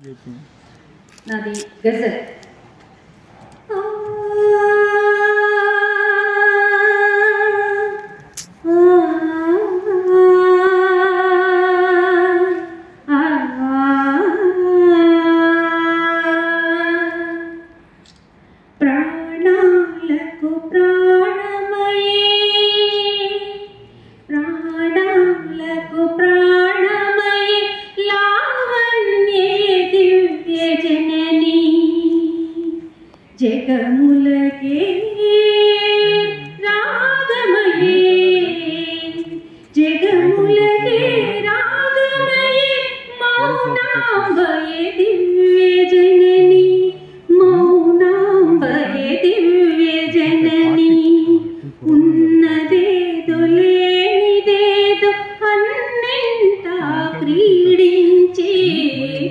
నాది గజల్. ప్రాణాలకు ప్రాణమయే, ప్రాణాలకు ప్రాణమయే లావణ్యే దివ్య జనని, జగములకే రాగమయే, జగములకే రాగమయే మౌనాంబయే దివ్య జనని, మౌనాంబయే దివ్య జనని. ఉన్నదేదో లేనిదేదో అన్నింటా క్రీడించే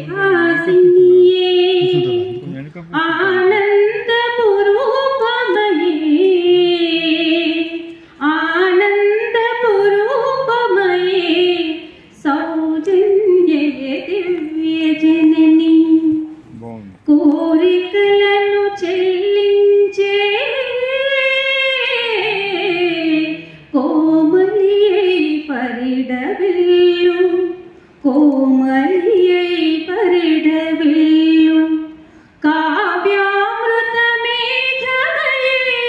హాసినియే, ఆనందపు రూపమయే, ఆనందపు రూపమయే సౌజన్యయే దివ్య జనని. కోరికలను చెల్లించే కోమలియై పరిడవిల్లు, కోమలియై పరిడవిల్లు కావ్యామృత మేఘమయే,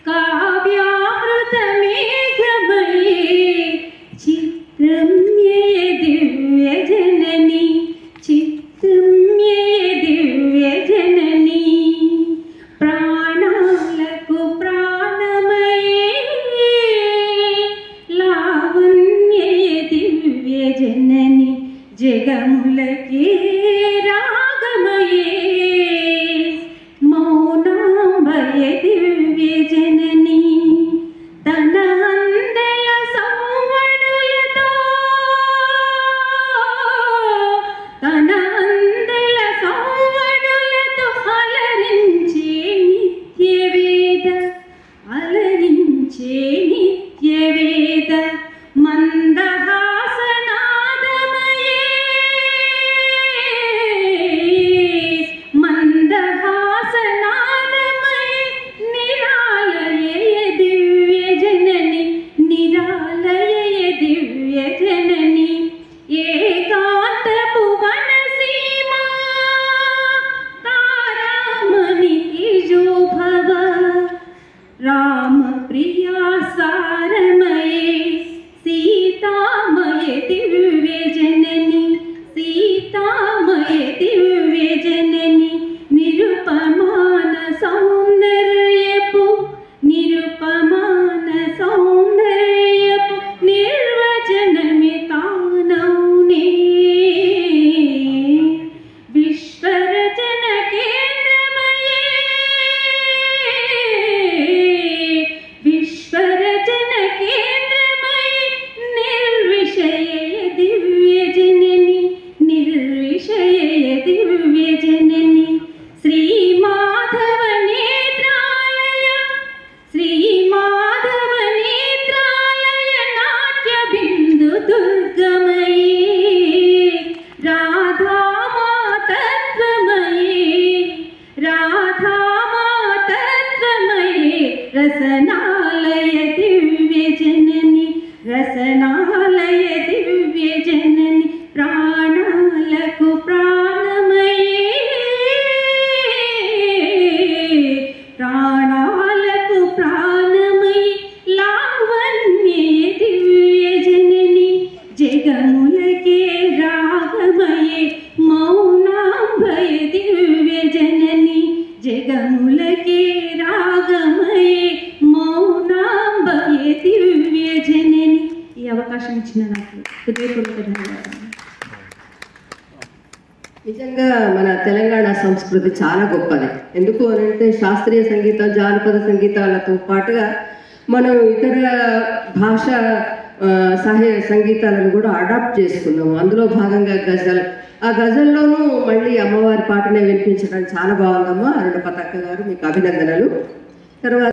కావ్యామృత మేఘమయే చిత్రమ్యే దివ్య జనని, చిత్రమ్యే దివ్య జనని. ప్రాణాలకు ప్రాణమయే లావణ్యే దివ్య జనని, జగములకే రాగమయే మౌనాంబయే దివ్య జనని. తన అందెల సౌవడులతో, తన అందెల సౌవడులతో అలరించే నిత్యవేద, అలరించే నిత్యవేద మందహాసనాదమయే, మందహాసనాదమయే నిరాలయే దివ్య జనని, నిరాలయే దివ్య జనని. ఏకాంతపు వనసీమ తారామణి తేజోభవ రామ ప్రియా సారమయే సీతామయే దివ్య జనని, సీతామయే దివ్య జనని. నిరుపమాన సౌందర్యపు, నిరుపమాన సౌందర్యపు నిర్వచనమే తానౌనే. విశ్వరచన కేంద్రమయే, విశ్వరచన కేంద్రమయే నిర్విషయే దివ్య జనని, నిర్విషయే దివ్య జనని. శ్రీ మాధవ నేత్రాలయ, శ్రీ మాధవ నేత్రాలయ నాట్య బిందు దుర్గమయే రాధామాతత్వమయే, రాధామాతత్వమయే రసనాలయ దివ్య జనని, రసనాలయ దివ్య జనని. ప్రాణాలకు ప్రాణమయే, ప్రాణాలకు ప్రాణమయే లావణ్యే దివ్య జనని, జగములకే రాగమయే మౌనాంబయే దివ్య జనని, జగములకే రాగమయే మౌనాంబయే దివ్య జనని. ఈ అవకాశం ఇచ్చిన నాకు హృదయపూర్వక ధన్యవాదాలు. నిజంగా మన తెలంగాణ సంస్కృతి చాలా గొప్పది. ఎందుకు అనంటే శాస్త్రీయ సంగీతం, జానపద సంగీతాలతో పాటుగా మనం ఇతర భాష సంగీతాలను కూడా అడాప్ట్ చేసుకున్నాము. అందులో భాగంగా గజల్. ఆ గజల్లోనూ మళ్ళీ అమ్మవారి పాటనే వినిపించడం చాలా బాగుందమ్మా. అరుణ పతాక గారు, మీకు అభినందనలు. తర్వాత